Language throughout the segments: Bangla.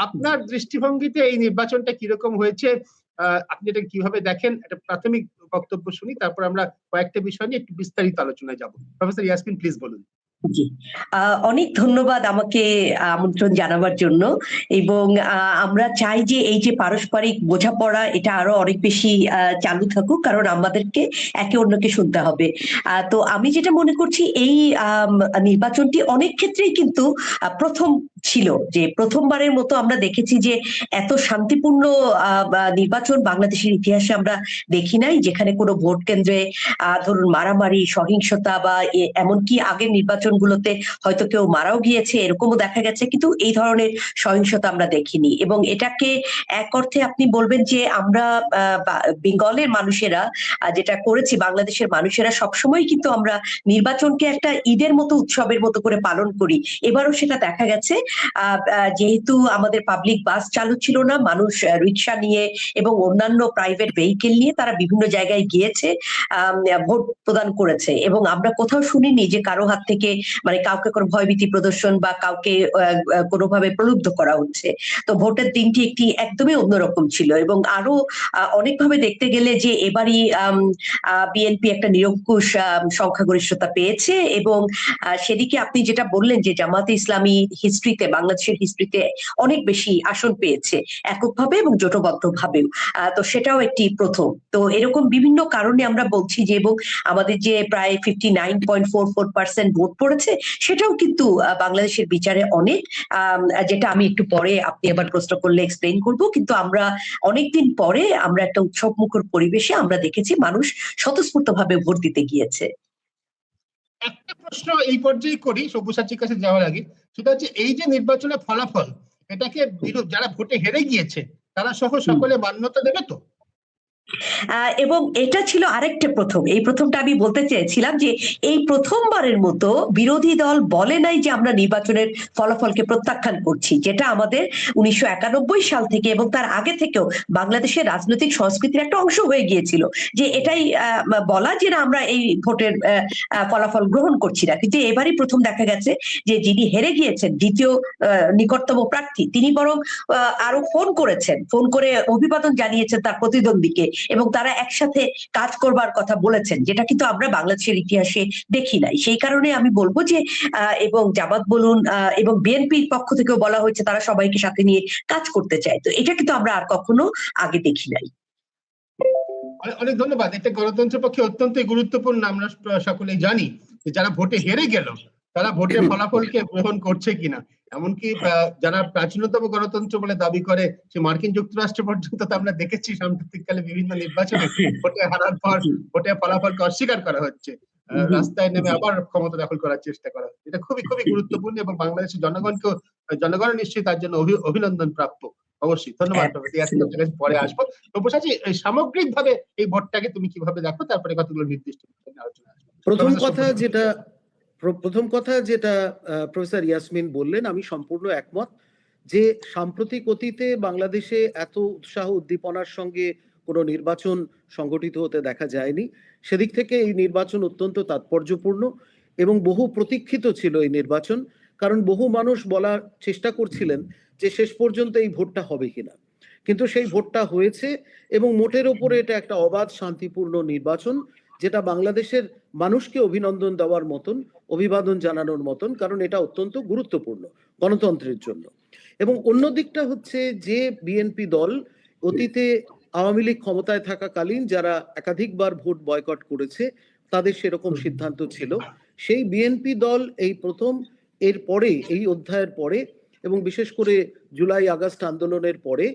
আপনার দৃষ্টিভঙ্গিতে এই নির্বাচনটা কিরকম হয়েছে, আপনি এটা কিভাবে দেখেন? একটা প্রাথমিক বক্তব্য শুনি, তারপর আমরা কয়েকটা বিষয় নিয়ে একটু বিস্তারিত আলোচনায় যাব। প্রফেসর ইয়াসমিন, প্লিজ বলুন। জি, অনেক ধন্যবাদ আমাকে আমন্ত্রণ জানাবার জন্য। এবং আমরা চাই যে এই যে পারস্পরিক বোঝাপড়া এটা আরো অনেক বেশি চালু থাকুক, কারণ আমাদেরকে একে অন্যকে শুনতে হবে। তো আমি যেটা মনে করছি, এই নির্বাচনটি অনেক ক্ষেত্রেই কিন্তু প্রথম ছিল, যে প্রথমবারের মতো আমরা দেখেছি যে এত শান্তিপূর্ণ নির্বাচন বাংলাদেশের ইতিহাসে আমরা দেখি নাই, যেখানে কোনো ভোট কেন্দ্রে ধরুন মারামারি, সহিংসতা বা এমনকি আগের নির্বাচনগুলোতে হয়তো কেউ মারাও গিয়েছে, এরকমও দেখা গেছে, কিন্তু এই ধরনের সহিংসতা আমরা দেখিনি। এবং এটাকে এক অর্থে আপনি বলবেন যে আমরা বেঙ্গলের মানুষেরা যেটা করেছি, বাংলাদেশের মানুষেরা সবসময় কিন্তু আমরা নির্বাচনকে একটা ঈদের মতো উৎসবের মতো করে পালন করি। এবারও সেটা দেখা গেছে। যেহেতু আমাদের পাবলিক বাস চালু ছিল না, মানুষ রিক্সা নিয়ে এবং অন্যান্য প্রাইভেট ভেহিকেল নিয়ে তারা বিভিন্ন জায়গায় গিয়েছে, ভোট প্রদান করেছে। এবং আমরা কোথাও শুনিনি যে কারো হাত থেকে মানে কাউকে কোনো ভয়ভীতি প্রদর্শন বা কাউকে কোনোভাবে প্রলুব্ধ করা হচ্ছে। তো ভোটের দিনটি একটি একদমই অন্যরকম ছিল। এবং আরো অনেকভাবে দেখতে গেলে যে এবারই বিএনপি একটা নিরঙ্কুশ সংখ্যাগরিষ্ঠতা পেয়েছে। এবং সেদিকে আপনি যেটা বললেন যে জামাতে ইসলামী হিস্ট্রিতে, বাংলাদেশের হিস্ট্রিতে অনেক বেশি আসন পেয়েছে, এককভাবে এবং জোটবদ্ধ ভাবেও। তো সেটাও একটি প্রথম। তো এরকম বিভিন্ন কারণে আমরা বলছি যে, এবং আমাদের যে প্রায় 59.44% ভোট পড়েছে, সেটাও কিন্তু বাংলাদেশের বিচারে অনেক, যেটা আমি একটু পরে আপনি আবার প্রশ্ন করলে এক্সপ্লেইন করব। কিন্তু আমরা অনেকদিন পরে আমরা একটা উৎসব মুখর পরিবেশে আমরা দেখেছি মানুষ স্বতঃস্ফূর্ত ভাবে ভোট দিতে গিয়েছে। একটা প্রশ্ন এই পর্যায়ে করি সব্যসাচীর কাছে যাওয়ার আগে, সেটা হচ্ছে এই যে নির্বাচনের ফলাফল, এটাকে যারা ভোটে হেরে গিয়েছে তারা সহ সকলে মান্যতা দেবে তো? এবং এটা ছিল আরেকটা প্রথম। এই প্রথমটা আমি বলতে চেয়েছিলাম যে এই প্রথমবারের মতো বিরোধী দল বলে নাই যে আমরা নির্বাচনের ফলাফলকে প্রত্যাখ্যান করছি, যেটা আমাদের 1991 সাল থেকে এবং তার আগে থেকেও বাংলাদেশের রাজনৈতিক সংস্কৃতির একটা অংশ হয়ে গিয়েছিল, যে এটাই বলা যে না, আমরা এই ভোটের ফলাফল গ্রহণ করছি না। কিন্তু এবারই প্রথম দেখা গেছে যে যিনি হেরে গিয়েছেন, দ্বিতীয় নিকটতম প্রার্থী, তিনি বরং আরো ফোন করেছেন, ফোন করে অভিবাদন জানিয়েছেন তার প্রতিদ্বন্দ্বীকে, এবং তারা একসাথে কাজ করবার কথা বলেছেন, যেটা কিন্তু আমরা বাংলাদেশের ইতিহাসে দেখি নাই। সেই কারণে আমি বলবো যে এবং জামাত বলুন এবং বিএনপির পক্ষ থেকেও বলা হয়েছে তারা সবাইকে সাথে নিয়ে কাজ করতে চায়। তো এটা কিন্তু আমরা আর কখনো আগে দেখি নাই। অনেক ধন্যবাদ। এটা গণতন্ত্রের পক্ষে অত্যন্ত গুরুত্বপূর্ণ। আমরা সকলেই জানি যে যারা ভোটে হেরে গেল তারা ভোটের ফলাফলকে গ্রহণ করছে কিনা। এমনকি যারা প্রাচীনতম গণতন্ত্র বলে দাবি করে সে মার্কিন যুক্তরাষ্ট্র পর্যন্ত তো আমরা দেখেছি সাম্প্রতিককালে বিভিন্ন নির্বাচনে ভোটে হারার পর ভোটের ফলাফলকে অস্বীকার করা হচ্ছে, রাস্তায় নেমে আবার ক্ষমতা দখল করার চেষ্টা করা হচ্ছে। এটা খুবই খুবই গুরুত্বপূর্ণ এবং বাংলাদেশের জনগণ নিশ্চয়ই তার জন্য অভিনন্দন প্রাপ্য। অবশ্যই ধন্যবাদ। পরে আসবো। তবুসাচী, সামগ্রিকভাবে এই ভোটটাকে তুমি কিভাবে দেখো, তারপরে কতগুলো নির্দিষ্ট আলোচনা আসবে। প্রথম কথা যেটা প্রফেসর ইয়াসমিন বললেন, আমি সম্পূর্ণ একমত যে সাম্প্রতিক অতীতে বাংলাদেশে এত উৎসাহ উদ্দীপনার সঙ্গে কোনো নির্বাচন সংগঠিত হতে দেখা যায়নি। সেদিক থেকে এই নির্বাচন অত্যন্ত তাৎপর্যপূর্ণ এবং বহু প্রতীক্ষিত ছিল এই নির্বাচন, কারণ বহু মানুষ বলার চেষ্টা করছিলেন যে শেষ পর্যন্ত এই ভোটটা হবে কিনা, কিন্তু সেই ভোটটা হয়েছে এবং মোটের ওপরে এটা একটা অবাধ শান্তিপূর্ণ নির্বাচন, যেটা বাংলাদেশের মানুষকে অভিনন্দন দেওয়ার মতন, অভিবাদন জানানোর মতন, কারণ এটা অত্যন্ত গুরুত্বপূর্ণ গণতন্ত্রের জন্য। এবং অন্য দিকটা হচ্ছে যে বিএনপি দল অতীতে আওয়ামী লীগ ক্ষমতায় থাকাকালীন যারা একাধিকবার ভোট বয়কট করেছে, তাদের সেরকম সিদ্ধান্ত ছিল। সেই বিএনপি দল এই প্রথম, এর পরে এই অধ্যায়ের পরে এবং বিশেষ করে জুলাই আগস্ট আন্দোলনের পরে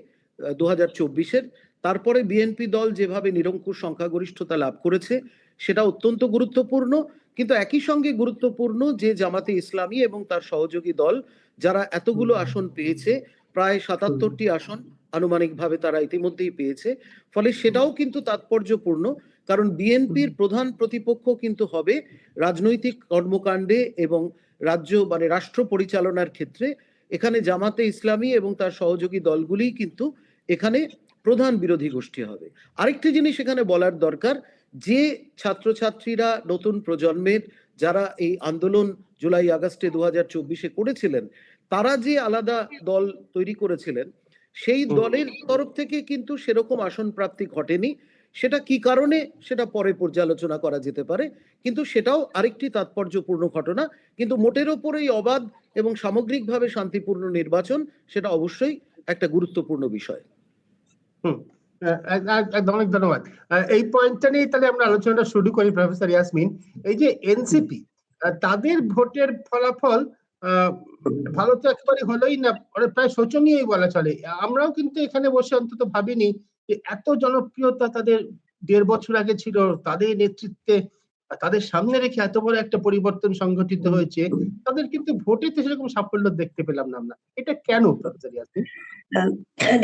2024-এর, তারপরে বিএনপি দল যেভাবে নিরঙ্কুশ সংখ্যাগরিষ্ঠতা লাভ করেছে সেটা অত্যন্ত গুরুত্বপূর্ণ। কিন্তু একই সঙ্গে গুরুত্বপূর্ণ যে জামাতে ইসলামী এবং তার সহযোগী দল যারা এতগুলো আসন পেয়েছে, প্রায় 77টি আসন আনুমানিকভাবে তারা ইতিমধ্যেই পেয়েছে, ফলে সেটাও কিন্তু তাৎপর্যপূর্ণ, কারণ বিএনপির প্রধান প্রতিপক্ষ কিন্তু হবে রাজনৈতিক কর্মকাণ্ডে এবং রাষ্ট্র পরিচালনার ক্ষেত্রে। এখানে জামাতে ইসলামী এবং তার সহযোগী দলগুলি কিন্তু এখানে প্রধান বিরোধী গোষ্ঠী হবে। আরেকটি জিনিস এখানে বলার দরকার, যে ছাত্রছাত্রীরা নতুন প্রজন্মের যারা এই আন্দোলন জুলাই আগস্টে 2024-এ করেছিলেন, তারা যে আলাদা দল তৈরি করেছিলেন সেই দলের তরফ থেকে কিন্তু সেরকম আসন প্রাপ্তি ঘটেনি। সেটা কি কারণে সেটা পরে পর্যালোচনা করা যেতে পারে, কিন্তু সেটাও আরেকটি তাৎপর্যপূর্ণ ঘটনা। কিন্তু মোটের ওপর এই অবাধ এবং সামগ্রিকভাবে শান্তিপূর্ণ নির্বাচন সেটা অবশ্যই একটা গুরুত্বপূর্ণ বিষয়। হুম, একদম, অনেক ধন্যবাদ। এই পয়েন্টটা নিয়ে তাহলে আমরা আলোচনাটা শুরু করি। প্রফেসর ইয়াসমিন, এই যে এনসিপি তাদের ভোটের ফলাফল ভালো তো একেবারে হলোই না, প্রায় শোচনীয়ই বলা চলে। আমরাও কিন্তু এখানে বসে অন্তত ভাবিনি যে এত জনপ্রিয়তা তাদের 1.5 বছর আগে ছিল, তাদের নেতৃত্বে তাদের সামনে রেখে এত বড় একটা পরিবর্তন সংঘটিত হয়েছে, তাদের কিন্তু ভোটে তো সেরকম সাফল্য দেখতে পেলাম না আমরা। এটা কেন প্রফেসর ইয়াসমিন?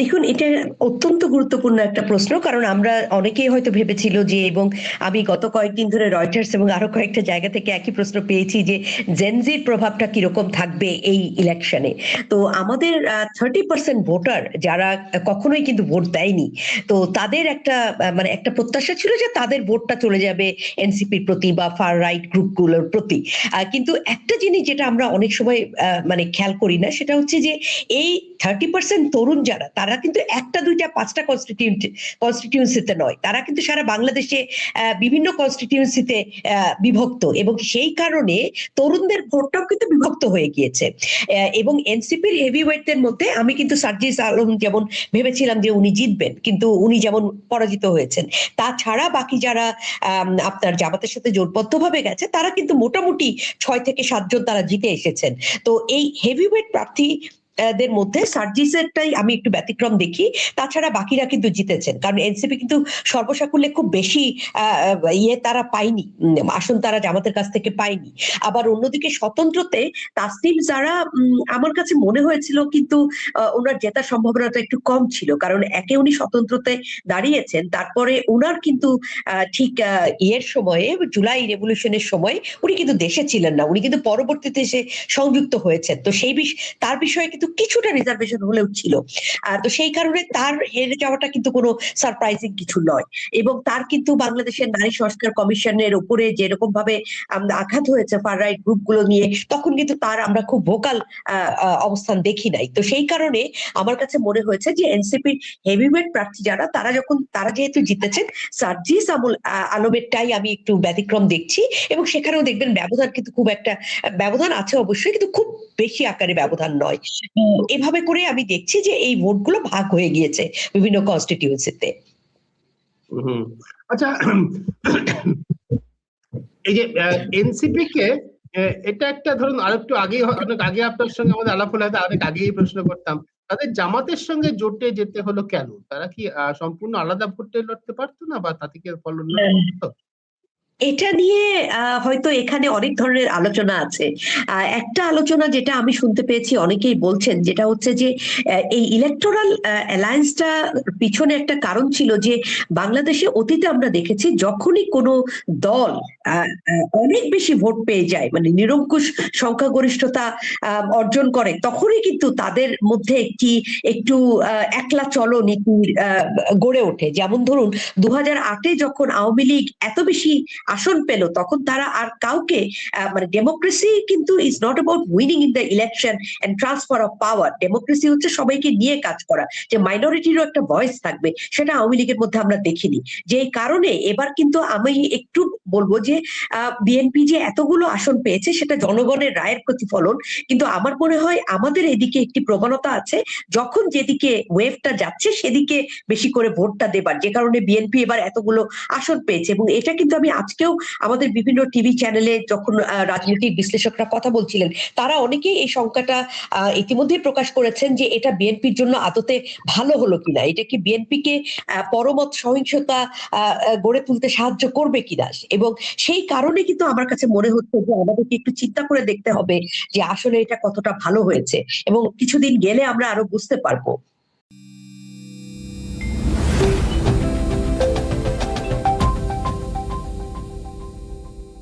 দেখুন, এটা অত্যন্ত গুরুত্বপূর্ণ একটা প্রশ্ন, কারণ আমরা অনেকেই হয়তো ভেবেছিল যে, এবং আমি গত কয়েকদিন ধরে রয়টার্স এবং আরো কয়েকটা জায়গা থেকে একই প্রশ্ন পেয়েছি যে জেনজির প্রভাবটা কিরকম থাকবে এই ইলেকশনে। তো আমাদের 30% ভোটার যারা কখনোই কিন্তু ভোট দেয়নি, তো তাদের একটা মানে একটা প্রত্যাশা ছিল যে তাদের ভোটটা চলে যাবে এনসিপির প্রতি বা ফার রাইট গ্রুপগুলোর প্রতি। কিন্তু একটা জিনিস যেটা আমরা অনেক সময় মানে খেয়াল করি না, সেটা হচ্ছে যে এই 30% তরুণ যারা, তারা কিন্তু একটা দুইটা পাঁচটা কনস্টিটিউয়েন্সিতে নয়, তারা কিন্তু সারা বাংলাদেশে বিভিন্ন কনস্টিটিউয়েন্সিতে বিভক্ত, এবং সেই কারণে তরুণদের ভোটটাও কিন্তু বিভক্ত হয়ে গিয়েছে। এবং এনসিপির হেভিওয়েটদের মধ্যে আমি কিন্তু সার্জিস আলম যেমন ভেবেছিলাম যে উনি জিতবেন, কিন্তু উনি যেমন পরাজিত হয়েছেন, তাছাড়া বাকি যারা আপনার জামাতের সাথে জোটবদ্ধভাবে গেছে, তারা কিন্তু মোটামুটি 6 থেকে 7 জন তারা জিতে এসেছেন। তো এই হেভিওয়েট প্রার্থী দের মধ্যে সার্জিসেরটাই আমি একটু ব্যতিক্রম দেখি, তাছাড়া বাকিরা কিন্তু জিতেছেন, কারণ এনসিপি কিন্তু সর্বসাকুল্যে খুব বেশি তারা পায়নি, আসন তারা জামাতের কাছ থেকে পায়নি। আবার অন্যদিকে স্বতন্ত্রতে তাসনিম যারা, আমার কাছে মনে হয়েছিল কিন্তু ওনার জেতার সম্ভাবনাটা একটু কম ছিল, কারণ একে উনি স্বতন্ত্রতে দাঁড়িয়েছেন, তারপরে ওনার কিন্তু ঠিক ইয়ের সময়ে, জুলাই রেভলিউশনের সময় উনি কিন্তু দেশে ছিলেন না, উনি কিন্তু পরবর্তীতে এসে সংযুক্ত হয়েছেন। তো সেই তার বিষয়ে কিন্তু কিছুটা রিজার্ভেশন হলেও ছিল। তো সেই কারণে তার হেরে যাওয়াটা কিন্তু কোনো সারপ্রাইজিং কিছু নয়। এবং তার কিন্তু বাংলাদেশের নারী সংস্কার কমিশনের উপরে যেরকম ভাবে আঘাত হয়েছে ফার রাইট গ্রুপগুলো নিয়ে, তখন কিন্তু তার আমরা খুব ভোকাল অবস্থান দেখি নাই। তো সেই কারণে আমার কাছে মনে হয়েছে যে এনসিপির হেভিওয়েট প্রার্থী যারা, তারা যেহেতু জিতেছেন, সার্জিস আলমেরটাই আমি একটু ব্যতিক্রম দেখছি। এবং সেখানেও দেখবেন ব্যবধান কিন্তু খুব একটা, ব্যবধান আছে অবশ্যই, কিন্তু খুব বেশি আকারে ব্যবধান নয়। এভাবে করে আমি দেখছি যে এই ভোটগুলো ভাগ হয়ে গিয়েছে বিভিন্ন কনস্টিটিউয়েন্সিতে। আচ্ছা, এই যে এনসিপি কে, এটা একটা ধরুন আরেকটু আগে, অনেক আগে আপনার সঙ্গে আমাদের আলাপ হলে অনেক আগেই প্রশ্ন করতাম, তাদের জামাতের সঙ্গে জোটে যেতে হলো কেন? তারা কি সম্পূর্ণ আলাদা ভোটে লড়তে পারতো না, বা তাতে কি ফল অন্য হতো? এটা নিয়ে হয়তো এখানে অনেক ধরনের আলোচনা আছে। একটা আলোচনা যেটা আমি শুনতে পেয়েছি, অনেকেই বলছেন, যেটা হচ্ছে যে এই ইলেকটোরাল অ্যালায়েন্সটা পিছনে একটা কারণ ছিল যে বাংলাদেশে অতীতে আমরা দেখেছি যখনই কোনো দল অনেক বেশি ভোট পেয়ে যায়, মানে নিরঙ্কুশ সংখ্যাগরিষ্ঠতা অর্জন করে, তখনই কিন্তু তাদের মধ্যে একটু একলা চলো নীতি গড়ে ওঠে। যেমন ধরুন 2008-এ যখন আওয়ামী লীগ এত বেশি আসন পেল, তখন তারা আর কাউকে, মানে ডেমোক্রেসি কিন্তু is not about winning in the election and transfer of power. Democracy হচ্ছে সবাইকে নিয়ে কাজ করা, যে মাইনরিটিরও একটা ভয়েস থাকবে, সেটা আওয়ামী লীগের মধ্যে আমরা দেখিনি। যে কারণে এবার কিন্তু আমি একটু বলবো যে বিএনপি যে এতগুলো আসন পেয়েছে সেটা জনগণের রায়ের প্রতিফলন, কিন্তু আমার মনে হয় আমাদের এদিকে একটি প্রবণতা আছে, যখন যেদিকে ওয়েভটা যাচ্ছে সেদিকে বেশি করে ভোটটা দেবার, যে কারণে বিএনপি এবার এতগুলো আসন পেয়েছে। এবং এটা কিন্তু আমি আজকেও আমাদের বিভিন্ন টিভি চ্যানেলে যখন রাজনৈতিক বিশ্লেষকরা কথা বলছিলেন, তারা অনেকেই এই সংখ্যাটা ইতিমধ্যে প্রকাশ করেছেন যে এটা বিএনপির জন্য আদতে ভালো হলো কিনা, এটা কি বিএনপিকে পরমত সহিংসতা গড়ে তুলতে সাহায্য করবে কিনা। এবং সেই কারণে কিন্তু আমার কাছে মনে হচ্ছে যে আমাদেরকে একটু চিন্তা করে দেখতে হবে যে আসলে এটা কতটা ভালো হয়েছে, এবং কিছুদিন গেলে আমরা আরো বুঝতে পারবো।